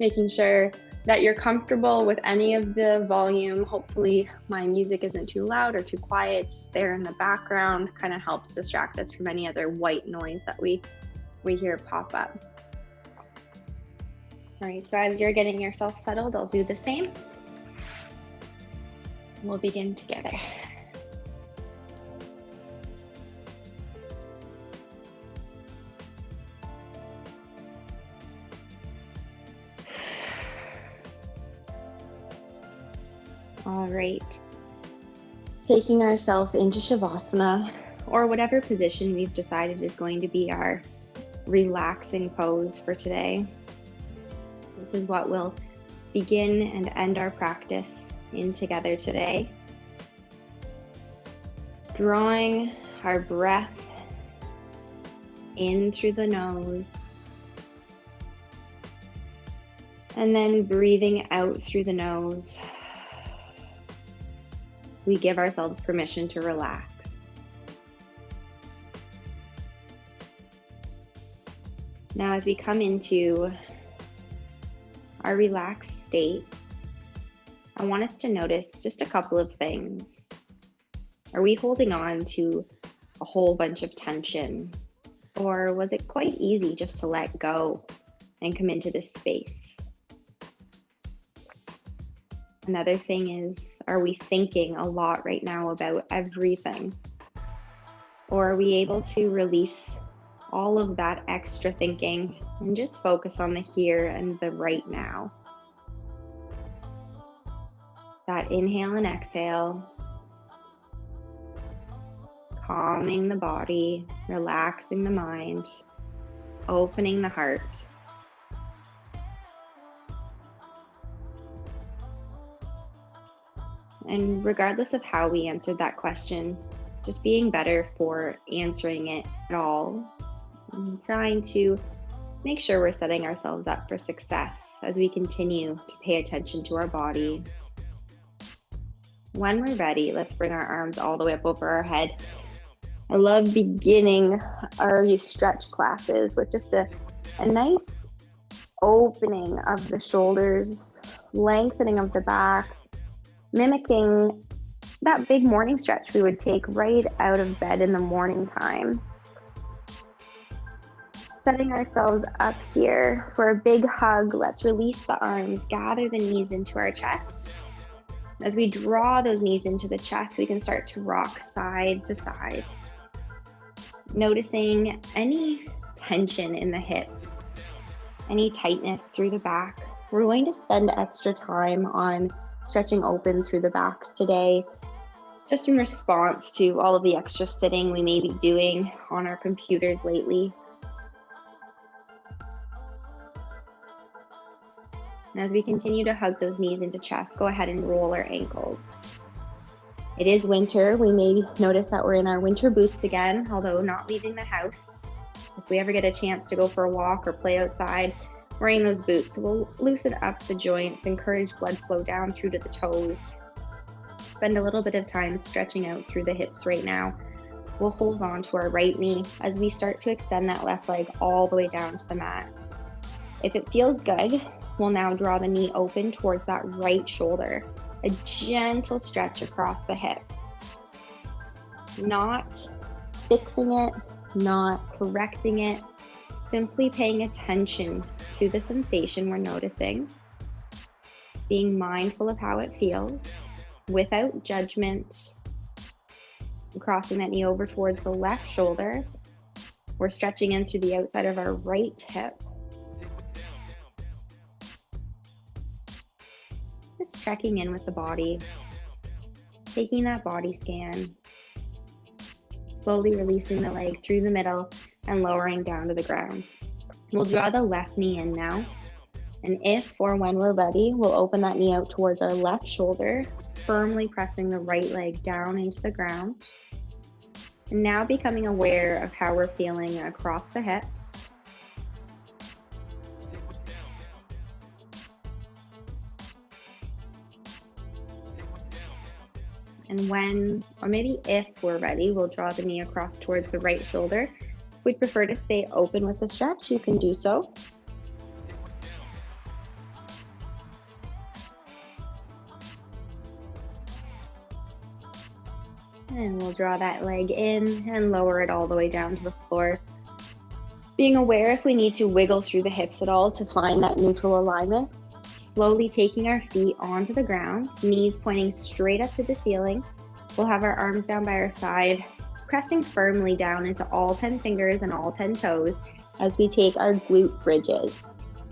making sure that you're comfortable with any of the volume. Hopefully my music isn't too loud or too quiet, just there in the background, kind of helps distract us from any other white noise that we hear pop up. All right, so as you're getting yourself settled, I'll do the same. We'll begin together. All right, taking ourselves into Shavasana, or whatever position we've decided is going to be our relaxing pose for today. This is what we'll begin and end our practice in together today. Drawing our breath in through the nose, and then breathing out through the nose. We give ourselves permission to relax. Now, as we come into our relaxed state, I want us to notice just a couple of things. Are we holding on to a whole bunch of tension? Or was it quite easy just to let go and come into this space? Another thing is, are we thinking a lot right now about everything? Or are we able to release all of that extra thinking and just focus on the here and the right now? That inhale and exhale, calming the body, relaxing the mind, opening the heart. And regardless of how we answered that question, just being better for answering it at all, and trying to make sure we're setting ourselves up for success as we continue to pay attention to our body. When we're ready, let's bring our arms all the way up over our head. I love beginning our stretch classes with just a nice opening of the shoulders, lengthening of the back, mimicking that big morning stretch we would take right out of bed in the morning time. Setting ourselves up here for a big hug. Let's release the arms, gather the knees into our chest. As we draw those knees into the chest, we can start to rock side to side. Noticing any tension in the hips, any tightness through the back. We're going to spend extra time on stretching open through the backs today, just in response to all of the extra sitting we may be doing on our computers lately. And as we continue to hug those knees into chest, go ahead and roll our ankles. It is winter. We may notice that we're in our winter boots again, although not leaving the house. If we ever get a chance to go for a walk or play outside, wearing those boots will loosen up the joints, encourage blood flow down through to the toes. Spend a little bit of time stretching out through the hips right now. We'll hold on to our right knee as we start to extend that left leg all the way down to the mat. If it feels good, we'll now draw the knee open towards that right shoulder. A gentle stretch across the hips. Not fixing it, not correcting it, simply paying attention to the sensation we're noticing, being mindful of how it feels, without judgment. Crossing that knee over towards the left shoulder. We're stretching in through the outside of our right hip. Just checking in with the body, taking that body scan, slowly releasing the leg through the middle and lowering down to the ground. We'll draw the left knee in now, and if or when we're ready, we'll open that knee out towards our left shoulder, firmly pressing the right leg down into the ground. And now becoming aware of how we're feeling across the hips. And when, or maybe if we're ready, we'll draw the knee across towards the right shoulder. If we'd prefer to stay open with the stretch, you can do so. And we'll draw that leg in and lower it all the way down to the floor. Being aware if we need to wiggle through the hips at all to find that neutral alignment. Slowly taking our feet onto the ground, knees pointing straight up to the ceiling. We'll have our arms down by our side, pressing firmly down into all 10 fingers and all 10 toes as we take our glute bridges.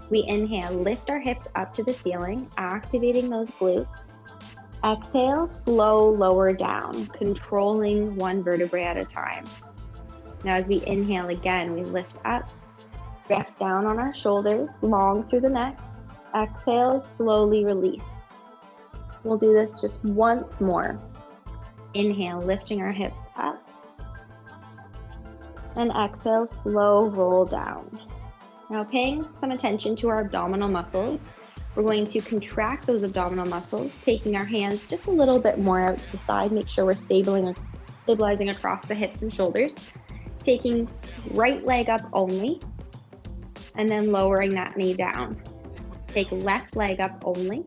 We inhale, lift our hips up to the ceiling, activating those glutes. Exhale, slow, lower down, controlling one vertebrae at a time. Now as we inhale again, we lift up, rest down on our shoulders, long through the neck. Exhale, slowly release. We'll do this just once more. Inhale, lifting our hips up. And exhale, slow roll down. Now paying some attention to our abdominal muscles, we're going to contract those abdominal muscles, taking our hands just a little bit more out to the side, make sure we're stabilizing across the hips and shoulders. Taking right leg up only, and then lowering that knee down. Take left leg up only,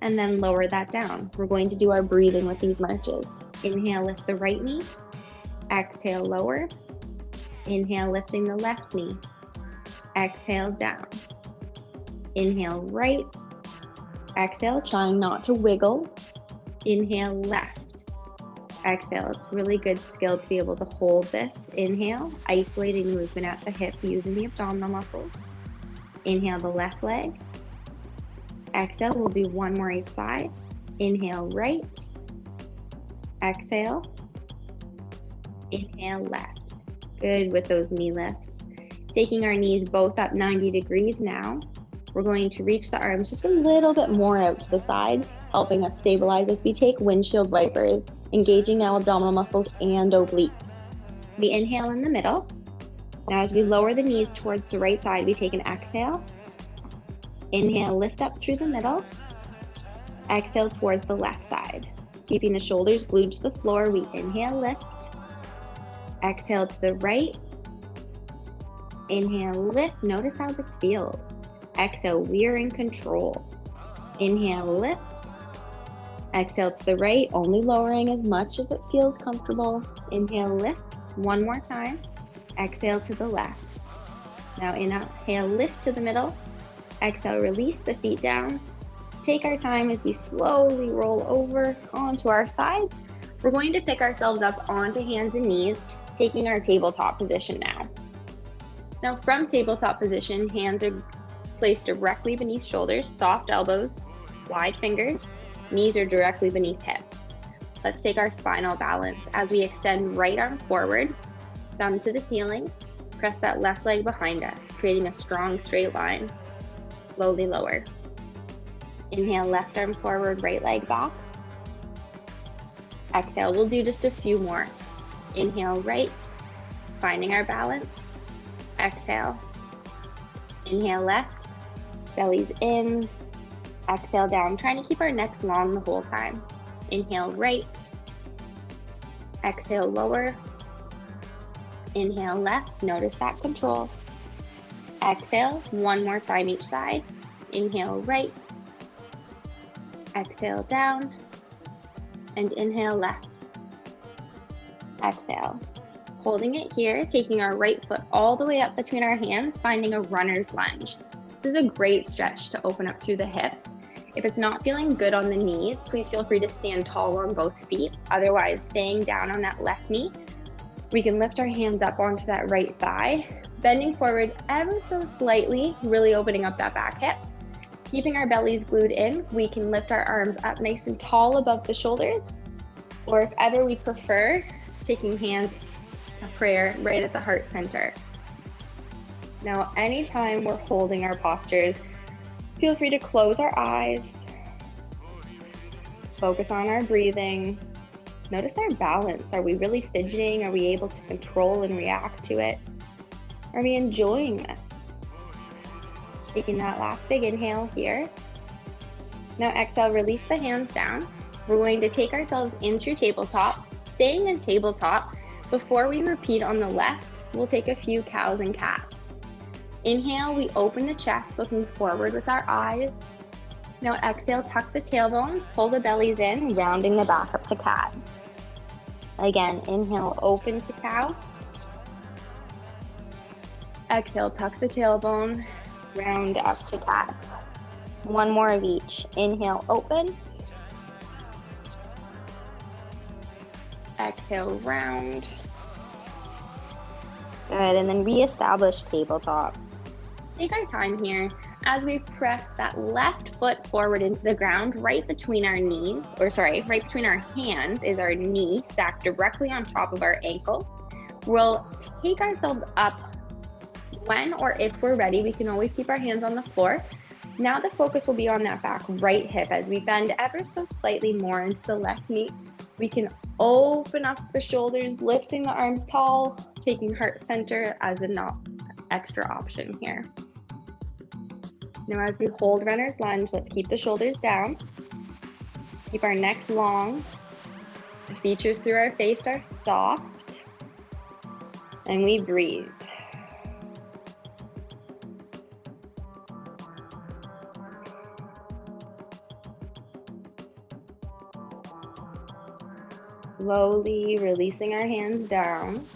and then lower that down. We're going to do our breathing with these marches. Inhale, lift the right knee. Exhale, lower. Inhale, lifting the left knee. Exhale, down. Inhale, right. Exhale, trying not to wiggle. Inhale, left. Exhale, it's a really good skill to be able to hold this. Inhale, isolating movement at the hip using the abdominal muscles. Inhale the left leg. Exhale, we'll do one more each side. Inhale, right. Exhale. Inhale, left. Good with those knee lifts. Taking our knees both up 90 degrees now. We're going to reach the arms just a little bit more out to the side, helping us stabilize as we take windshield wipers, engaging now abdominal muscles and obliques. We inhale in the middle. Now as we lower the knees towards the right side, we take an exhale. Inhale, lift up through the middle. Exhale towards the left side. Keeping the shoulders glued to the floor, we inhale, lift. Exhale to the right. Inhale, lift. Notice how this feels. Exhale, we are in control. Inhale, lift. Exhale to the right, only lowering as much as it feels comfortable. Inhale, lift. One more time. Exhale to the left. Now inhale, lift to the middle. Exhale, release the feet down. Take our time as we slowly roll over onto our sides. We're going to pick ourselves up onto hands and knees, taking our tabletop position now. Now from tabletop position, hands are placed directly beneath shoulders, soft elbows, wide fingers, knees are directly beneath hips. Let's take our spinal balance as we extend right arm forward, thumb to the ceiling, press that left leg behind us, creating a strong straight line. Slowly lower. Inhale, left arm forward, right leg back. Exhale, we'll do just a few more. Inhale, right, finding our balance. Exhale. Inhale, left, belly's in. Exhale, down, trying to keep our necks long the whole time. Inhale, right. Exhale, lower. Inhale, left, notice that control. Exhale, one more time each side. Inhale, right. Exhale, down. And inhale, left. Exhale. Holding it here, taking our right foot all the way up between our hands, finding a runner's lunge. This is a great stretch to open up through the hips. If it's not feeling good on the knees, please feel free to stand tall on both feet. Otherwise, staying down on that left knee. We can lift our hands up onto that right thigh, bending forward ever so slightly, really opening up that back hip. Keeping our bellies glued in, we can lift our arms up nice and tall above the shoulders, or if ever we prefer, taking hands to prayer right at the heart center. Now, anytime we're holding our postures, feel free to close our eyes, focus on our breathing. Notice our balance. Are we really fidgeting? Are we able to control and react to it? Are we enjoying this? Taking that last big inhale here. Now exhale, release the hands down. We're going to take ourselves in through tabletop. Staying in tabletop, before we repeat on the left, we'll take a few cows and cats. Inhale, we open the chest, looking forward with our eyes. Now exhale, tuck the tailbone, pull the bellies in, rounding the back up to cat. Again, inhale, open to cow. Exhale, tuck the tailbone, round up to cat. One more of each. Inhale, open. Exhale, round. Good, and then reestablish tabletop. Take our time here as we press that left foot forward into the ground, right between our knees, right between our hands is our knee stacked directly on top of our ankle. We'll take ourselves up. When or if we're ready, we can always keep our hands on the floor. Now the focus will be on that back right hip as we bend ever so slightly more into the left knee. We can open up the shoulders, lifting the arms tall, taking heart center as an extra option here. Now as we hold runner's lunge, let's keep the shoulders down. Keep our neck long. The features through our face are soft. And we breathe. Slowly releasing our hands down.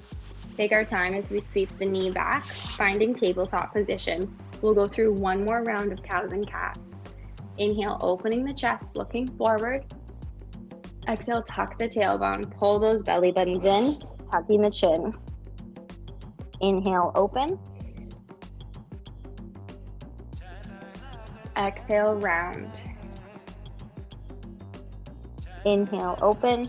Take our time as we sweep the knee back, finding tabletop position. We'll go through one more round of cows and cats. Inhale, opening the chest, looking forward. Exhale, tuck the tailbone, pull those belly buttons in, tucking the chin. Inhale, open. Exhale, round. Inhale, open.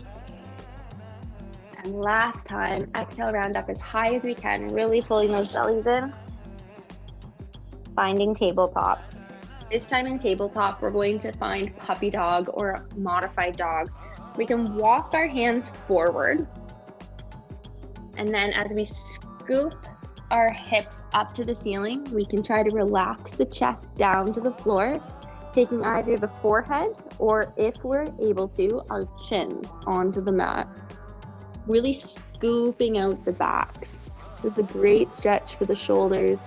And last time, exhale, round up as high as we can, really pulling those bellies in. Finding tabletop. This time in tabletop, we're going to find puppy dog or a modified dog. We can walk our hands forward. And then as we scoop our hips up to the ceiling, we can try to relax the chest down to the floor, taking either the forehead or, if we're able to, our chins onto the mat. Really scooping out the backs. This is a great stretch for the shoulders.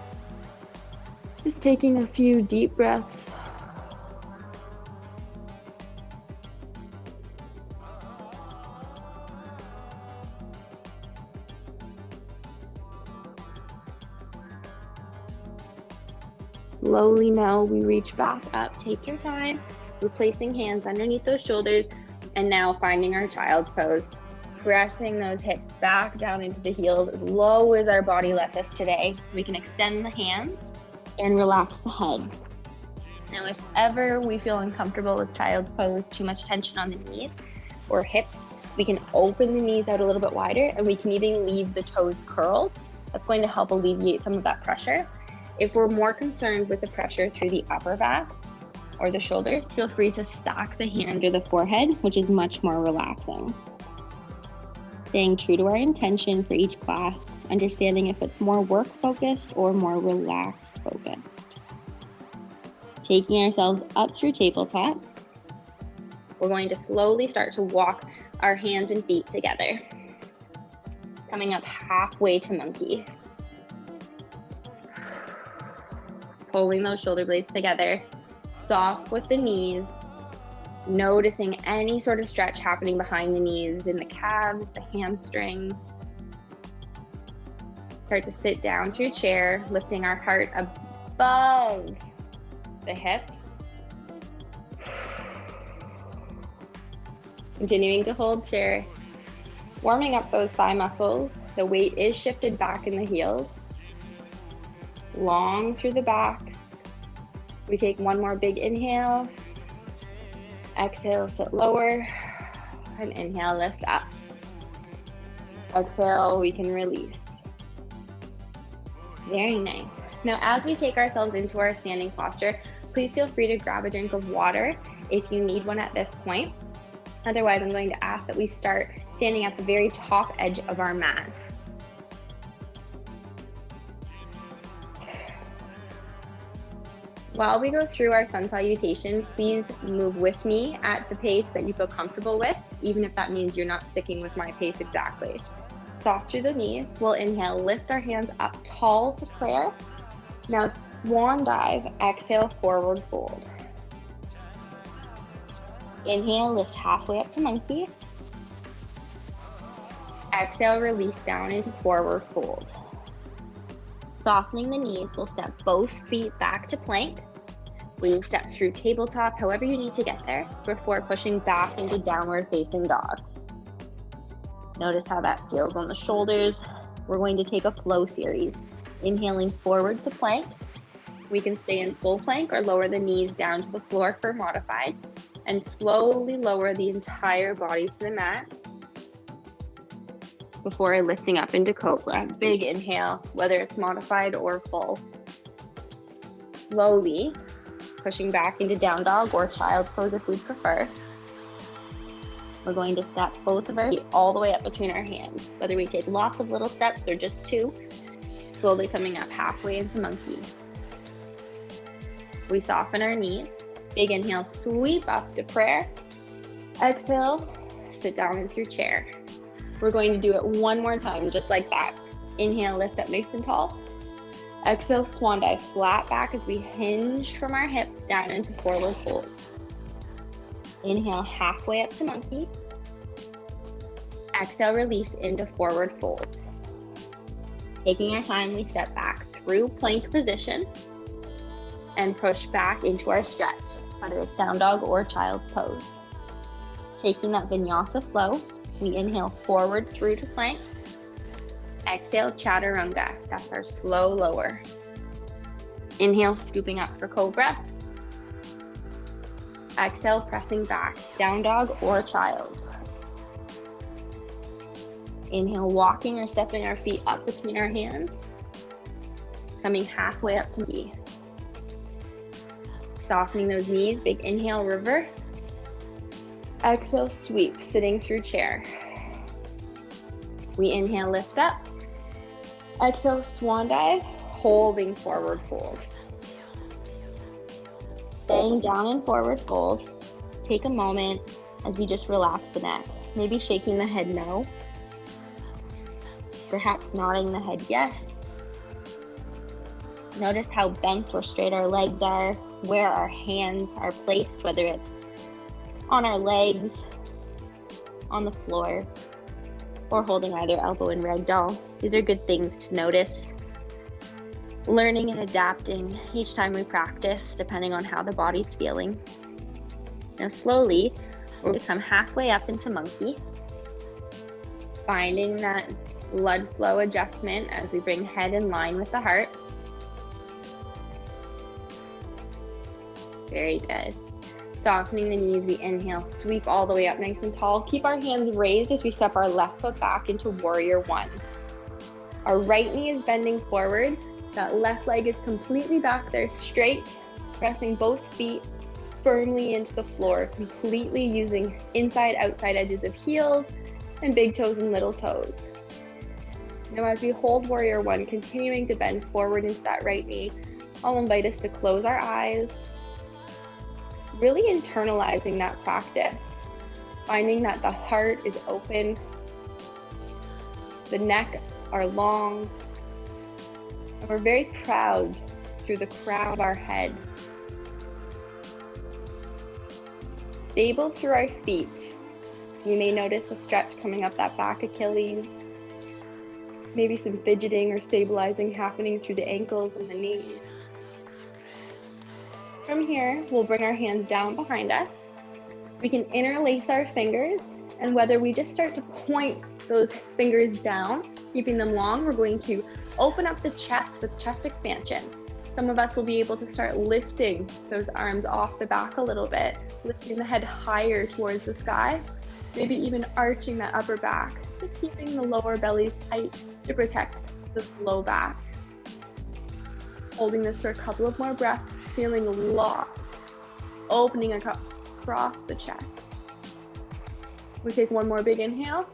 Just taking a few deep breaths. Slowly now we reach back up. Take your time, replacing hands underneath those shoulders, and now finding our child's pose. Pressing those hips back down into the heels as low as our body lets us today. We can extend the hands and relax the head. Now, if ever we feel uncomfortable with child's pose, too much tension on the knees or hips, we can open the knees out a little bit wider, and we can even leave the toes curled. That's going to help alleviate some of that pressure. If we're more concerned with the pressure through the upper back or the shoulders, feel free to stack the hand or the forehead, which is much more relaxing. Staying true to our intention for each class, understanding if it's more work-focused or more relaxed-focused. Taking ourselves up through tabletop, we're going to slowly start to walk our hands and feet together. Coming up halfway to monkey. Pulling those shoulder blades together, soft with the knees, noticing any sort of stretch happening behind the knees, in the calves, the hamstrings. Start to sit down to your chair, lifting our heart above the hips. Continuing to hold chair, warming up those thigh muscles. The weight is shifted back in the heels. Long through the back. We take one more big inhale. Exhale, sit lower. And inhale, lift up. Exhale, we can release. Very nice. Now, as we take ourselves into our standing posture, please feel free to grab a drink of water if you need one at this point. Otherwise, I'm going to ask that we start standing at the very top edge of our mat. While we go through our sun salutation, please move with me at the pace that you feel comfortable with, even if that means you're not sticking with my pace exactly. Soft through the knees. We'll inhale, lift our hands up tall to prayer. Now swan dive, exhale, forward fold. Inhale, lift halfway up to monkey. Exhale, release down into forward fold. Softening the knees, we'll step both feet back to plank. We step through tabletop, however you need to get there, before pushing back into downward facing dog. Notice how that feels on the shoulders. We're going to take a flow series. Inhaling forward to plank. We can stay in full plank or lower the knees down to the floor for modified, and slowly lower the entire body to the mat before lifting up into cobra. Big inhale, whether it's modified or full. Slowly pushing back into down dog or child pose if we prefer. We're going to step both of our feet all the way up between our hands, whether we take lots of little steps or just two, slowly coming up halfway into monkey. We soften our knees. Big inhale, sweep up to prayer. Exhale, sit down in through chair. We're going to do it one more time, just like that. Inhale, lift up nice and tall. Exhale, swan dive, flat back as we hinge from our hips down into forward fold. Inhale, halfway up to monkey. Exhale, release into forward fold. Taking our time, we step back through plank position and push back into our stretch, whether it's down dog or child's pose. Taking that vinyasa flow, we inhale forward through to plank. Exhale, chaturanga. That's our slow lower. Inhale, scooping up for cobra. Exhale, pressing back, down dog or child. Inhale, walking or stepping our feet up between our hands. Coming halfway up to knee. Softening those knees, big inhale, reverse. Exhale, sweep, sitting through chair. We inhale, lift up. Exhale, swan dive, holding forward fold. Staying down in forward fold, take a moment as we just relax the neck. Maybe shaking the head no. Perhaps nodding the head yes. Notice how bent or straight our legs are, where our hands are placed, whether it's on our legs, on the floor, or holding either elbow in ragdoll. These are good things to notice. Learning and adapting each time we practice, depending on how the body's feeling. Now slowly, we'll come halfway up into monkey, finding that blood flow adjustment as we bring head in line with the heart. Very good. Softening the knees, we inhale, sweep all the way up nice and tall. Keep our hands raised as we step our left foot back into warrior one. Our right knee is bending forward. That left leg is completely back there, straight, pressing both feet firmly into the floor, completely using inside, outside edges of heels and big toes and little toes. Now as we hold warrior one, continuing to bend forward into that right knee, I'll invite us to close our eyes, really internalizing that practice, finding that the heart is open, the neck are long, and we're very proud through the crown of our head. Stable through our feet. You may notice a stretch coming up that back Achilles, maybe some fidgeting or stabilizing happening through the ankles and the knees. From here, we'll bring our hands down behind us. We can interlace our fingers, and whether we just start to point those fingers down, keeping them long, we're going to open up the chest with chest expansion. Some of us will be able to start lifting those arms off the back a little bit, lifting the head higher towards the sky, maybe even arching that upper back, just keeping the lower belly tight to protect the low back. Holding this for a couple of more breaths, feeling locked, opening across the chest. We take one more big inhale.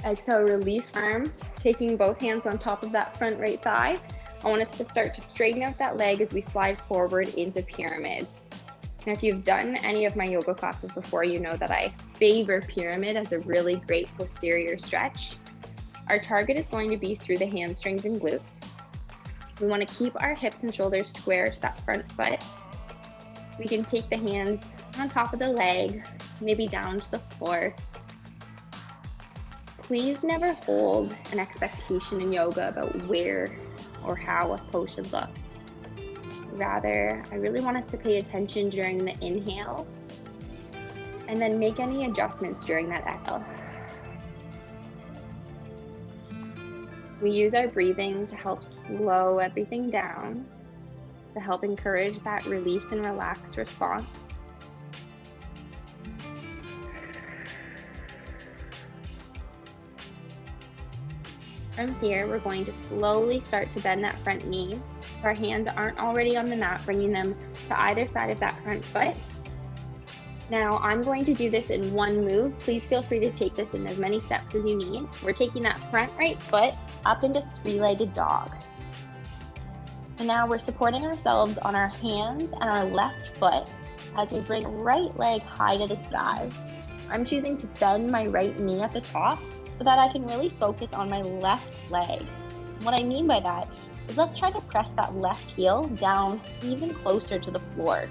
Exhale, release arms, taking both hands on top of that front right thigh. I want us to start to straighten out that leg as we slide forward into pyramid. Now, if you've done any of my yoga classes before, you know that I favor pyramid as a really great posterior stretch. Our target is going to be through the hamstrings and glutes. We want to keep our hips and shoulders square to that front foot. We can take the hands on top of the leg, maybe down to the floor. Please never hold an expectation in yoga about where or how a pose should look. Rather, I really want us to pay attention during the inhale and then make any adjustments during that exhale. We use our breathing to help slow everything down, to help encourage that release and relax response. From here, we're going to slowly start to bend that front knee. If our hands aren't already on the mat, bringing them to either side of that front foot. Now, I'm going to do this in one move. Please feel free to take this in as many steps as you need. We're taking that front right foot up into three-legged dog. And now we're supporting ourselves on our hands and our left foot as we bring right leg high to the sky. I'm choosing to bend my right knee at the top so that I can really focus on my left leg. What I mean by that is let's try to press that left heel down even closer to the floor.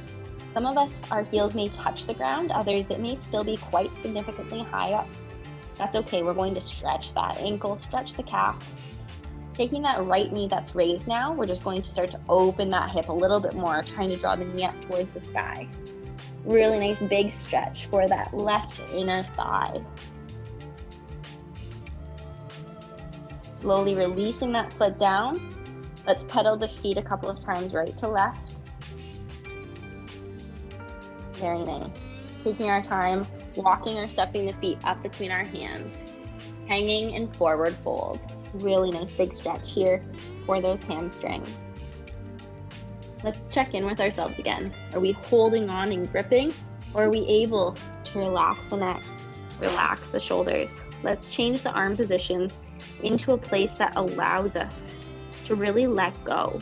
Some of us, our heels may touch the ground, others it may still be quite significantly high up. That's okay, we're going to stretch that ankle, stretch the calf. Taking that right knee that's raised now, we're just going to start to open that hip a little bit more, trying to draw the knee up towards the sky. Really nice big stretch for that left inner thigh. Slowly releasing that foot down. Let's pedal the feet a couple of times right to left. Very nice. Taking our time, walking or stepping the feet up between our hands. Hanging in forward fold. Really nice big stretch here for those hamstrings. Let's check in with ourselves again. Are we holding on and gripping, or are we able to relax the neck, relax the shoulders? Let's change the arm positions into a place that allows us to really let go.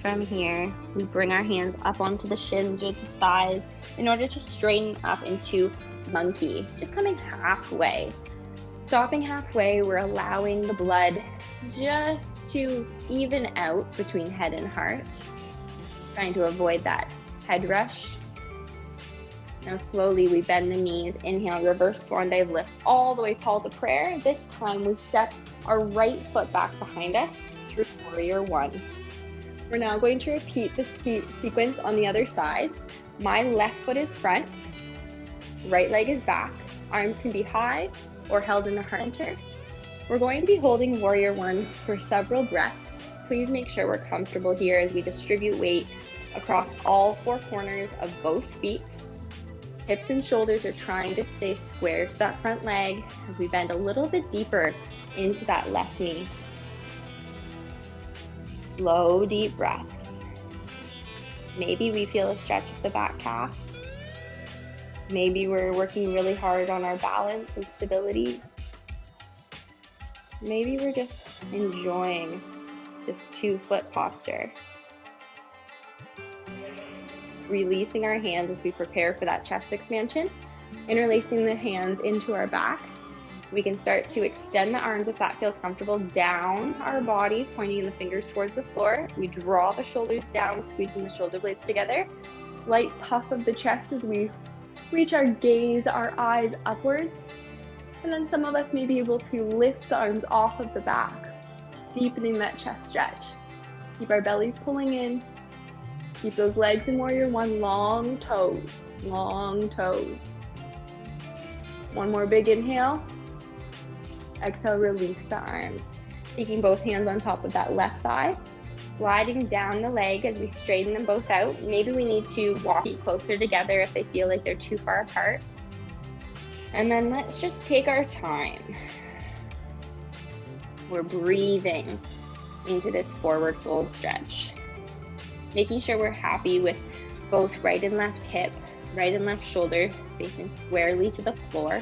From here, we bring our hands up onto the shins or the thighs in order to straighten up into monkey, just coming halfway. Stopping halfway, we're allowing the blood just to even out between head and heart, trying to avoid that head rush. Now slowly we bend the knees, inhale, reverse swan dive, lift all the way tall to prayer. This time we step our right foot back behind us through warrior one. We're now going to repeat the sequence on the other side. My left foot is front, right leg is back. Arms can be high or held in the heart center. We're going to be holding warrior one for several breaths. Please make sure we're comfortable here as we distribute weight across all four corners of both feet. Hips and shoulders are trying to stay square to that front leg as we bend a little bit deeper into that left knee. Slow, deep breaths. Maybe we feel a stretch of the back calf. Maybe we're working really hard on our balance and stability. Maybe we're just enjoying this 2-foot posture. Releasing our hands as we prepare for that chest expansion, interlacing the hands into our back. We can start to extend the arms if that feels comfortable down our body, pointing the fingers towards the floor. We draw the shoulders down, squeezing the shoulder blades together. Slight puff of the chest as we reach our gaze, our eyes upwards. And then some of us may be able to lift the arms off of the back, deepening that chest stretch. Keep our bellies pulling in. Keep those legs in warrior one, long toes, long toes. One more big inhale. Exhale, release the arms. Taking both hands on top of that left thigh, sliding down the leg as we straighten them both out. Maybe we need to walk feet closer together if they feel like they're too far apart. And then let's just take our time. We're breathing into this forward fold stretch. Making sure we're happy with both right and left hip, right and left shoulder facing squarely to the floor.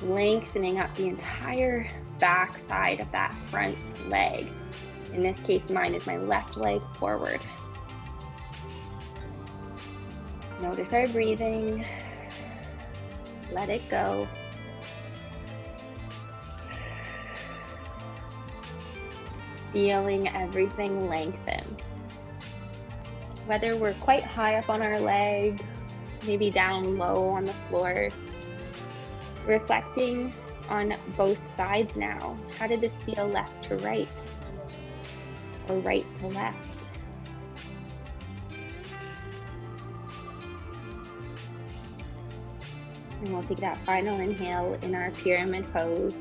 Lengthening up the entire back side of that front leg. In this case, mine is my left leg forward. Notice our breathing. Let it go. Feeling everything lengthen. Whether we're quite high up on our leg, maybe down low on the floor, reflecting on both sides now. How did this feel left to right or right to left? And we'll take that final inhale in our pyramid pose.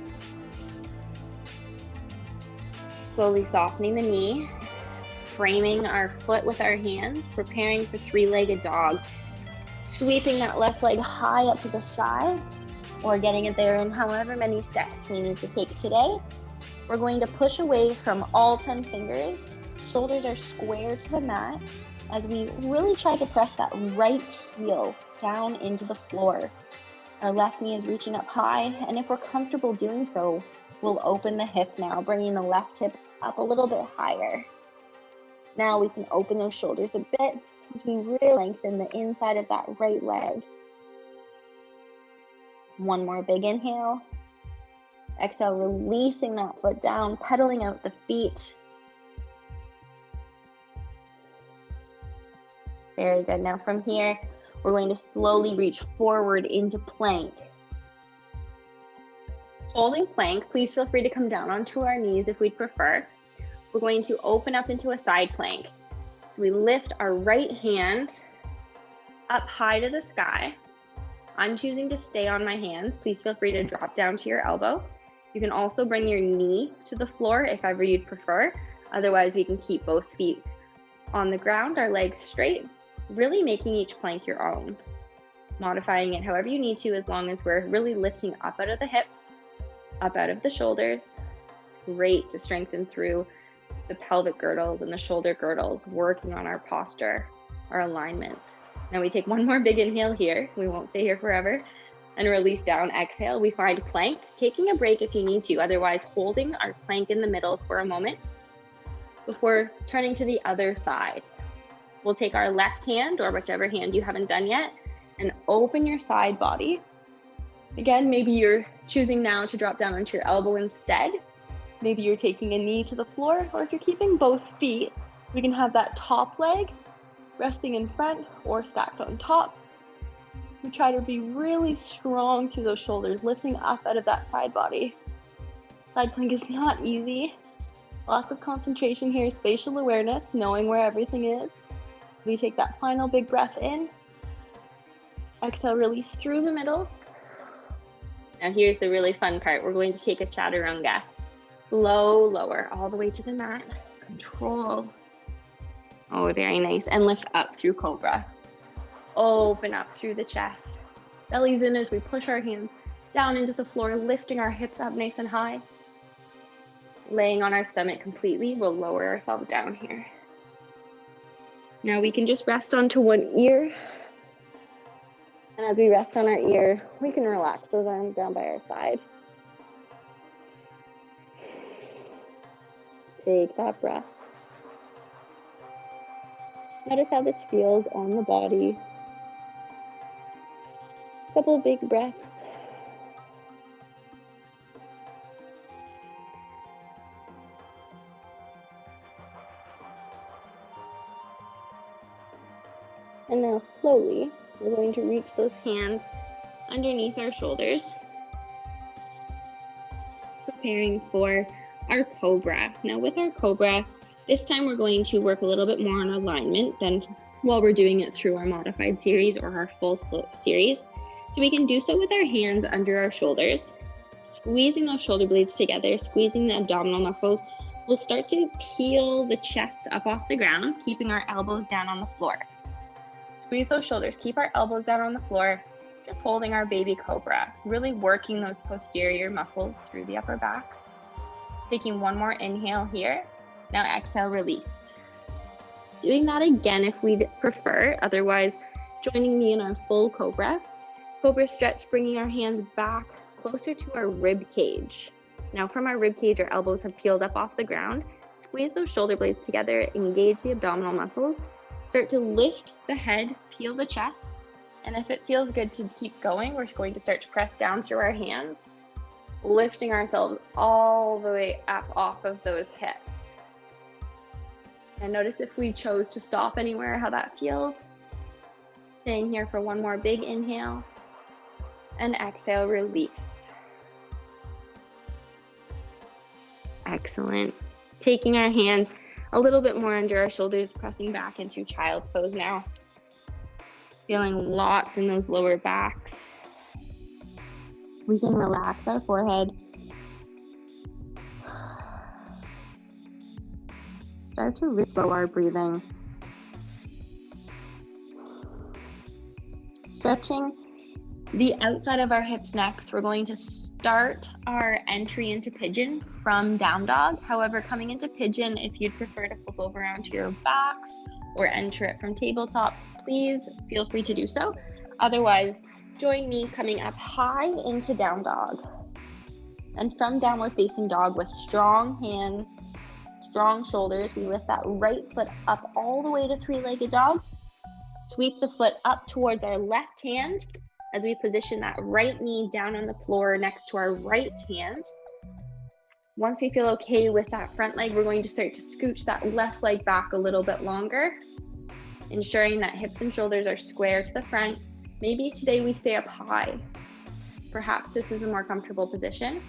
Slowly softening the knee, framing our foot with our hands, preparing for three-legged dog. Sweeping that left leg high up to the sky, or getting it there in however many steps we need to take today. We're going to push away from all 10 fingers. Shoulders are square to the mat as we really try to press that right heel down into the floor. Our left knee is reaching up high, and if we're comfortable doing so, we'll open the hip now, bringing the left hip up a little bit higher. Now we can open those shoulders a bit as we really lengthen the inside of that right leg. One more big inhale. Exhale, releasing that foot down, pedaling out the feet. Very good. Now from here, we're going to slowly reach forward into plank. Holding plank, please feel free to come down onto our knees if we'd prefer. We're going to open up into a side plank. So we lift our right hand up high to the sky. I'm choosing to stay on my hands. Please feel free to drop down to your elbow. You can also bring your knee to the floor if ever you'd prefer. Otherwise, we can keep both feet on the ground, our legs straight, really making each plank your own. Modifying it however you need to, as long as we're really lifting up out of the hips, up out of the shoulders. It's great to strengthen through the pelvic girdles and the shoulder girdles, working on our posture, our alignment. Now we take one more big inhale here. We won't stay here forever. And release down, exhale. We find plank, taking a break if you need to, otherwise holding our plank in the middle for a moment before turning to the other side. We'll take our left hand, or whichever hand you haven't done yet, and open your side body. Again, maybe you're choosing now to drop down onto your elbow instead. Maybe you're taking a knee to the floor, or if you're keeping both feet, we can have that top leg resting in front or stacked on top. We try to be really strong through those shoulders, lifting up out of that side body. Side plank is not easy. Lots of concentration here, spatial awareness, knowing where everything is. We take that final big breath in. Exhale, release through the middle. Now here's the really fun part. We're going to take a chaturanga. Slow lower all the way to the mat. Control. Oh, very nice. And lift up through cobra. Open up through the chest. Belly's in as we push our hands down into the floor, lifting our hips up nice and high. Laying on our stomach completely, we'll lower ourselves down here. Now we can just rest onto one ear. And as we rest on our ear, we can relax those arms down by our side. Take that breath. Notice how this feels on the body. Couple big breaths. And now slowly, we're going to reach those hands underneath our shoulders, preparing for our cobra. Now with our cobra, this time we're going to work a little bit more on alignment than while we're doing it through our modified series or our full series. So we can do so with our hands under our shoulders, squeezing those shoulder blades together, squeezing the abdominal muscles. We'll start to peel the chest up off the ground, keeping our elbows down on the floor. Squeeze those shoulders, keep our elbows down on the floor, just holding our baby cobra, really working those posterior muscles through the upper backs. Taking one more inhale here. Now exhale, release. Doing that again if we'd prefer, otherwise joining me in our full cobra. Cobra stretch, bringing our hands back closer to our rib cage. Now from our rib cage, our elbows have peeled up off the ground. Squeeze those shoulder blades together, engage the abdominal muscles. Start to lift the head, peel the chest. And if it feels good to keep going, we're going to start to press down through our hands, lifting ourselves all the way up off of those hips. And notice if we chose to stop anywhere, how that feels. Staying here for one more big inhale, and exhale, release. Excellent. Taking our hands a little bit more under our shoulders, pressing back into child's pose now. Feeling lots in those lower backs. We can relax our forehead. Start to slow our breathing. Stretching the outside of our hips next. We're going to start our entry into pigeon from down dog. However, coming into pigeon, if you'd prefer to flip over onto your backs or enter it from tabletop, please feel free to do so. Otherwise, join me coming up high into down dog. And from downward facing dog with strong hands, strong shoulders, we lift that right foot up all the way to three-legged dog. Sweep the foot up towards our left hand as we position that right knee down on the floor next to our right hand. Once we feel okay with that front leg, we're going to start to scooch that left leg back a little bit longer, ensuring that hips and shoulders are square to the front. Maybe today we stay up high. Perhaps this is a more comfortable position.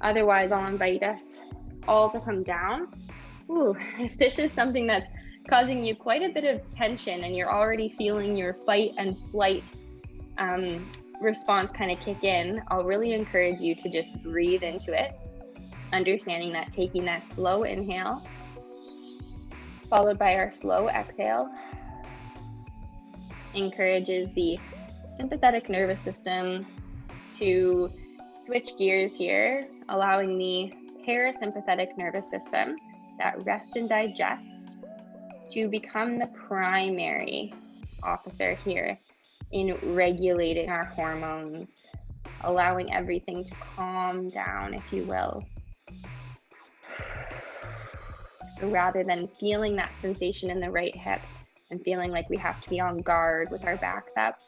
Otherwise, I'll invite us all to come down. Ooh, if this is something that's causing you quite a bit of tension and you're already feeling your fight and flight response kind of kick in, I'll really encourage you to just breathe into it, understanding that taking that slow inhale, followed by our slow exhale, encourages the sympathetic nervous system to switch gears here, allowing the parasympathetic nervous system, that rest and digest, to become the primary officer here in regulating our hormones, allowing everything to calm down, if you will. So rather than feeling that sensation in the right hip and feeling like we have to be on guard with our backs up,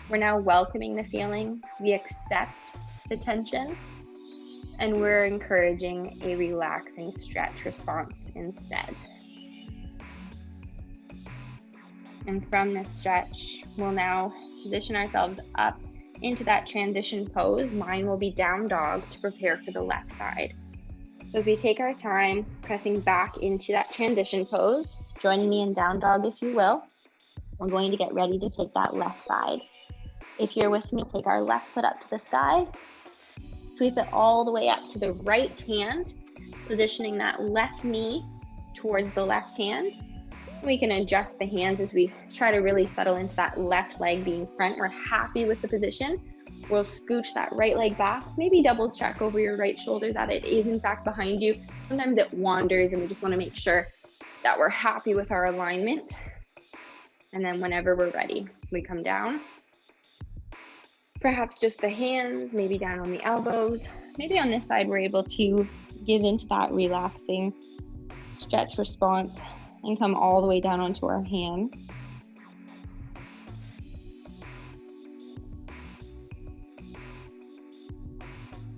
we're now welcoming the feeling, we accept the tension, and we're encouraging a relaxing stretch response instead. And from this stretch, we'll now position ourselves up into that transition pose. Mine will be down dog to prepare for the left side. So as we take our time, pressing back into that transition pose, joining me in down dog if you will, we're going to get ready to take that left side. If you're with me, take our left foot up to the sky, sweep it all the way up to the right hand, positioning that left knee towards the left hand. We can adjust the hands as we try to really settle into that left leg being front. We're happy with the position. We'll scooch that right leg back, maybe double check over your right shoulder that it is in fact behind you. Sometimes it wanders and we just want to make sure that we're happy with our alignment. And then whenever we're ready, we come down. Perhaps just the hands, maybe down on the elbows. Maybe on this side, we're able to give into that relaxing stretch response and come all the way down onto our hands.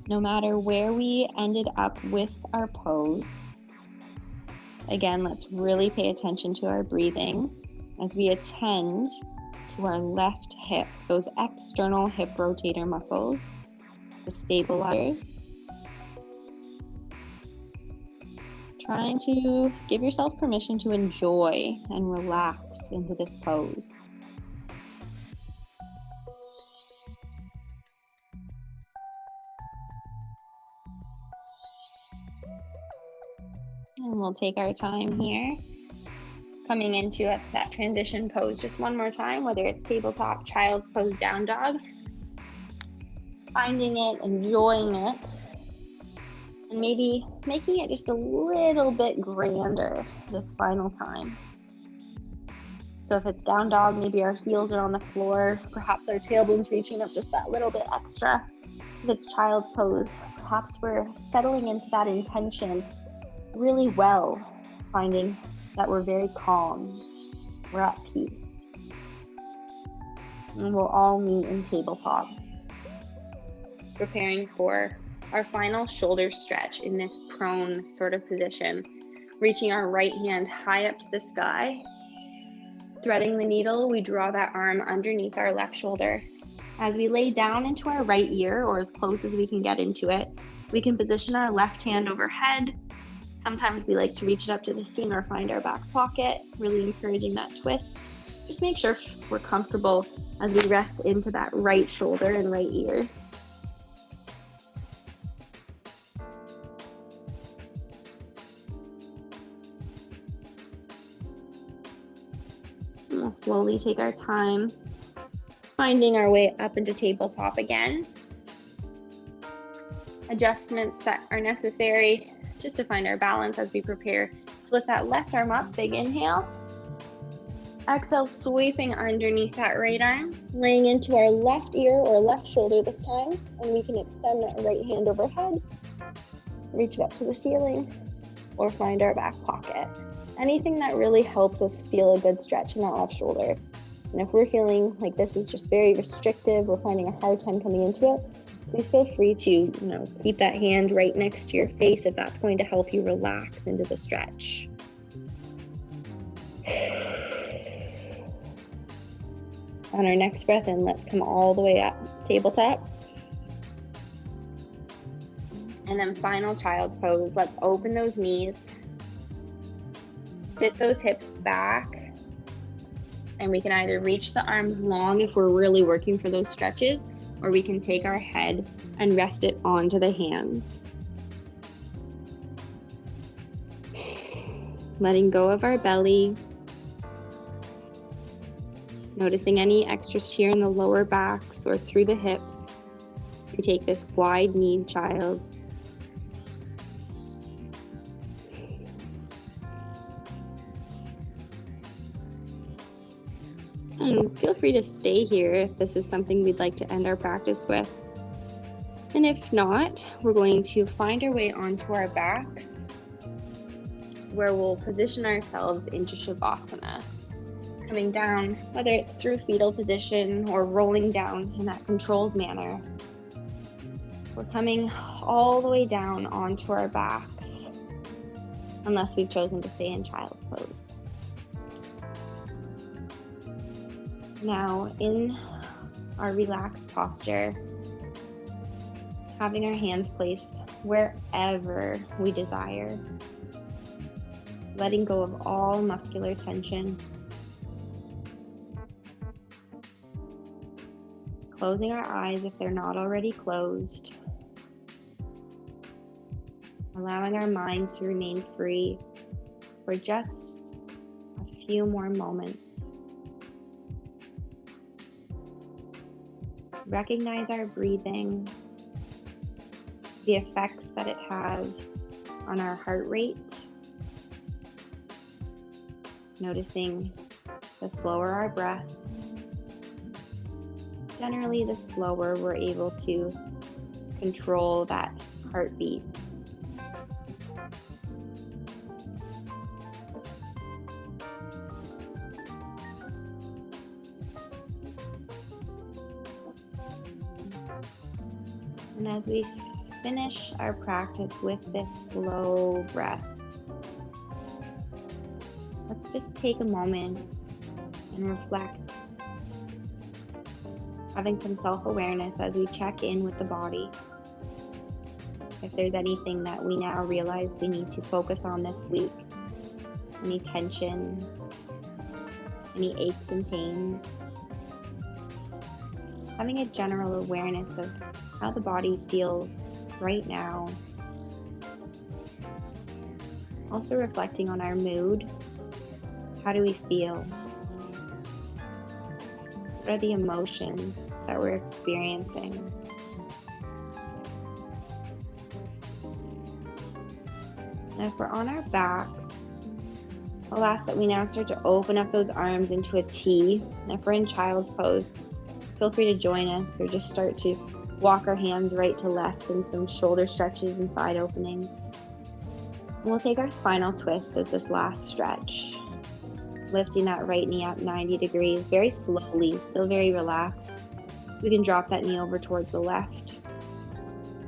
No matter where we ended up with our pose, again, let's really pay attention to our breathing as we attend to our left hip, those external hip rotator muscles, the stabilizers. Trying to give yourself permission to enjoy and relax into this pose. And we'll take our time here, coming into that transition pose just one more time, whether it's tabletop, child's pose, down dog. Finding it, enjoying it, and maybe making it just a little bit grander this final time. So if it's down dog, maybe our heels are on the floor, perhaps our tailbone's reaching up just that little bit extra. If it's child's pose, perhaps we're settling into that intention really well, finding that we're very calm, we're at peace. And we'll all meet in tabletop, preparing for our final shoulder stretch in this prone sort of position. Reaching our right hand high up to the sky. Threading the needle, we draw that arm underneath our left shoulder. As we lay down into our right ear, or as close as we can get into it, we can position our left hand overhead. Sometimes we like to reach it up to the seam or find our back pocket, really encouraging that twist. Just make sure we're comfortable as we rest into that right shoulder and right ear. And we'll slowly take our time, finding our way up into tabletop again. Adjustments that are necessary just to find our balance as we prepare to lift that left arm up. Big inhale. Exhale, sweeping underneath that right arm, laying into our left ear or left shoulder this time, and we can extend that right hand overhead, reach it up to the ceiling, or find our back pocket. Anything that really helps us feel a good stretch in that left shoulder. And if we're feeling like this is just very restrictive, we're finding a hard time coming into it, please feel free to, keep that hand right next to your face if that's going to help you relax into the stretch. On our next breath in, let's come all the way up, tabletop. And then final child's pose. Let's open those knees, sit those hips back, and we can either reach the arms long if we're really working for those stretches, or we can take our head and rest it onto the hands. Letting go of our belly. Noticing any extra shear in the lower backs or through the hips. We take this wide-kneed child. And feel free to stay here if this is something we'd like to end our practice with. And if not, we're going to find our way onto our backs, where we'll position ourselves into Shavasana. Coming down, whether it's through fetal position or rolling down in that controlled manner. We're coming all the way down onto our backs, unless we've chosen to stay in child's pose. Now, in our relaxed posture, having our hands placed wherever we desire, letting go of all muscular tension, closing our eyes if they're not already closed, allowing our mind to remain free for just a few more moments. Recognize our breathing, the effects that it has on our heart rate, noticing the slower our breath, generally the slower we're able to control that heartbeat. And as we finish our practice with this slow breath, let's just take a moment and reflect, having some self-awareness as we check in with the body. If there's anything that we now realize we need to focus on this week, any tension, any aches and pains, having a general awareness of how the body feels right now. Also reflecting on our mood. How do we feel? What are the emotions that we're experiencing? And if we're on our back, I'll ask that we now start to open up those arms into a T. And if we're in child's pose, feel free to join us or just start to walk our hands right to left in some shoulder stretches and side openings. And we'll take our spinal twist as this last stretch. Lifting that right knee up 90 degrees, very slowly, still very relaxed. We can drop that knee over towards the left.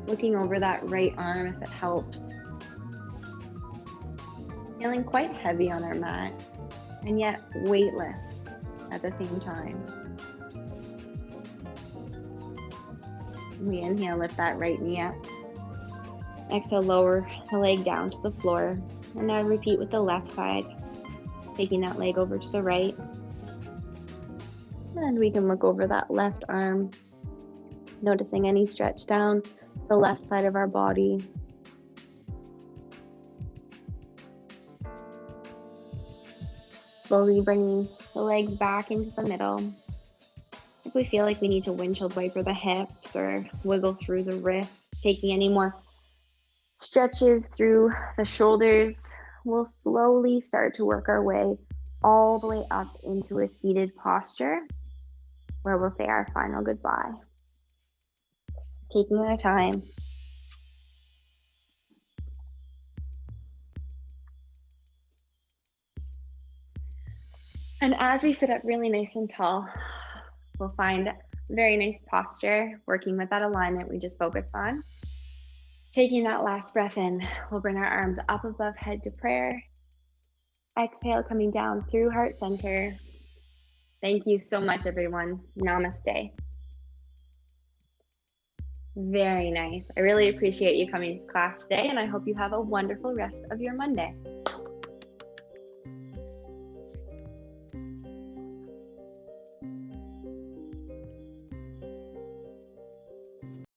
Looking over that right arm if it helps. Feeling quite heavy on our mat, and yet weightless at the same time. We inhale, lift that right knee up. Exhale, lower the leg down to the floor. And now repeat with the left side, taking that leg over to the right. And we can look over that left arm, noticing any stretch down the left side of our body. Slowly bringing the legs back into the middle. If we feel like we need to windshield wiper the hips or wiggle through the wrists, taking any more stretches through the shoulders, we'll slowly start to work our way all the way up into a seated posture where we'll say our final goodbye. Taking our time. And as we sit up really nice and tall, we'll find very nice posture, working with that alignment we just focused on. Taking that last breath in, we'll bring our arms up above head to prayer. Exhale, coming down through heart center. Thank you so much, everyone. Namaste. Very nice. I really appreciate you coming to class today, and I hope you have a wonderful rest of your Monday.